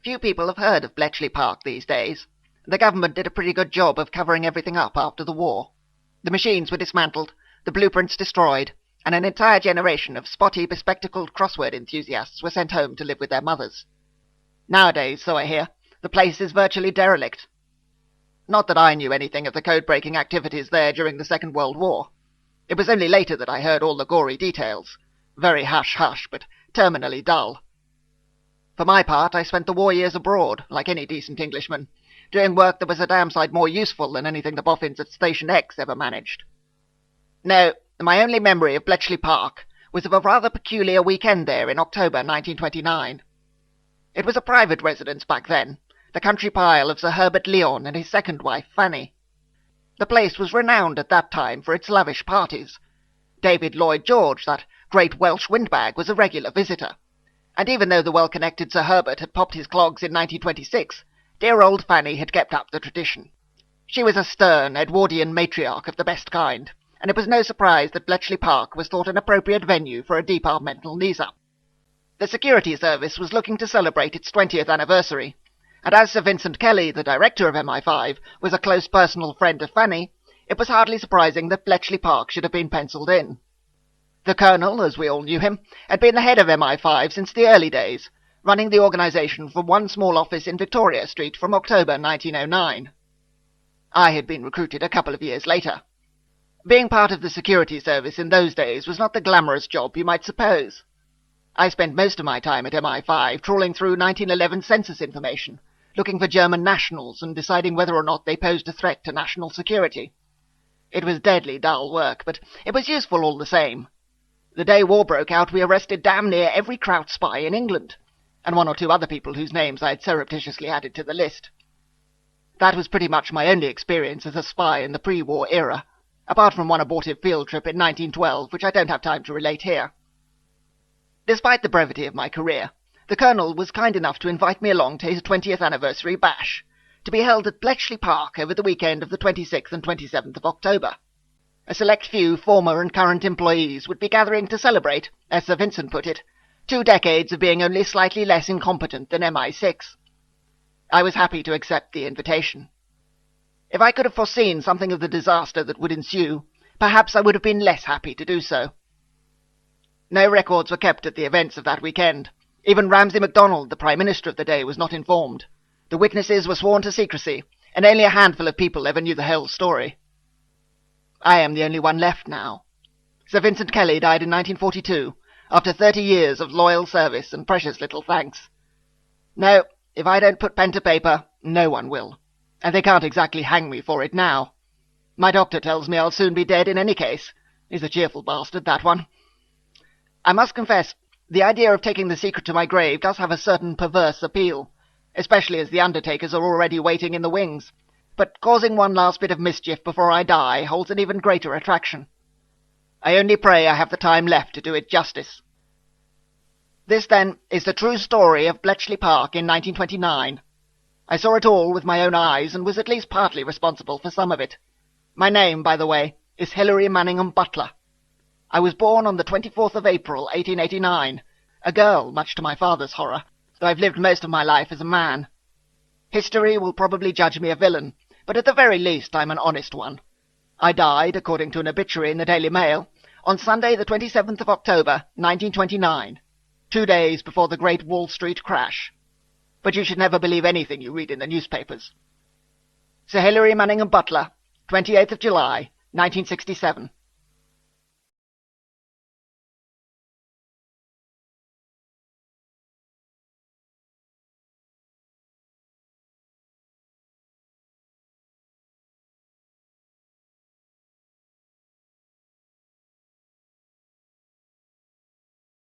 Few people have heard of Bletchley Park these days. The government did a pretty good job of covering everything up after the war. The machines were dismantled, the blueprints destroyed, and an entire generation of spotty, bespectacled crossword enthusiasts were sent home to live with their mothers. Nowadays, so I hear, the place is virtually derelict. Not that I knew anything of the code-breaking activities there during the Second World War. It was only later that I heard all the gory details. Very hush-hush, but terminally dull. For my part, I spent the war years abroad, like any decent Englishman, doing work that was a damn sight more useful than anything the boffins at Station X ever managed. No, my only memory of Bletchley Park was of a rather peculiar weekend there in October 1929. It was a private residence back then, the country pile of Sir Herbert Lyon and his second wife, Fanny. The place was renowned at that time for its lavish parties. David Lloyd George, that great Welsh windbag, was a regular visitor. And even though the well-connected Sir Herbert had popped his clogs in 1926, dear old Fanny had kept up the tradition. She was a stern, Edwardian matriarch of the best kind, and it was no surprise that Bletchley Park was thought an appropriate venue for a departmental knees-up. The security service was looking to celebrate its 20th anniversary, and as Sir Vincent Kelly, the director of MI5, was a close personal friend of Fanny, it was hardly surprising that Bletchley Park should have been penciled in. The Colonel, as we all knew him, had been the head of MI5 since the early days, running the organisation from one small office in Victoria Street from October 1909. I had been recruited a couple of years later. Being part of the security service in those days was not the glamorous job you might suppose. I spent most of my time at MI5 trawling through 1911 census information, looking for German nationals and deciding whether or not they posed a threat to national security. It was deadly dull work, but it was useful all the same. The day war broke out, we arrested damn near every Kraut spy in England, and one or two other people whose names I had surreptitiously added to the list. That was pretty much my only experience as a spy in the pre-war era, apart from one abortive field trip in 1912, which I don't have time to relate here. Despite the brevity of my career, the Colonel was kind enough to invite me along to his 20th anniversary bash, to be held at Bletchley Park over the weekend of the 26th and 27th of October. A select few former and current employees would be gathering to celebrate, as Sir Vincent put it, 2 decades of being only slightly less incompetent than MI6. I was happy to accept the invitation. If I could have foreseen something of the disaster that would ensue, perhaps I would have been less happy to do so. No records were kept at the events of that weekend. Even Ramsay MacDonald, the Prime Minister of the day, was not informed. The witnesses were sworn to secrecy, and only a handful of people ever knew the whole story. I am the only one left now. Sir Vincent Kelly died in 1942, after 30 years of loyal service and precious little thanks. No, if I don't put pen to paper, no one will, and they can't exactly hang me for it now. My doctor tells me I'll soon be dead in any case. He's a cheerful bastard, that one. I must confess, the idea of taking the secret to my grave does have a certain perverse appeal, especially as the undertakers are already waiting in the wings. But causing one last bit of mischief before I die holds an even greater attraction. I only pray I have the time left to do it justice. This, then, is the true story of Bletchley Park in 1929. I saw it all with my own eyes and was at least partly responsible for some of it. My name, by the way, is Hilary Manningham-Butler. I was born on the 24th of April, 1889, a girl, much to my father's horror, though I've lived most of my life as a man. History will probably judge me a villain, but at the very least I'm an honest one. I died, according to an obituary in the Daily Mail, on Sunday the 27th of October, 1929, 2 days before the great Wall Street crash. But you should never believe anything you read in the newspapers. Sir Hilary Manningham-Butler, 28th of July, 1967.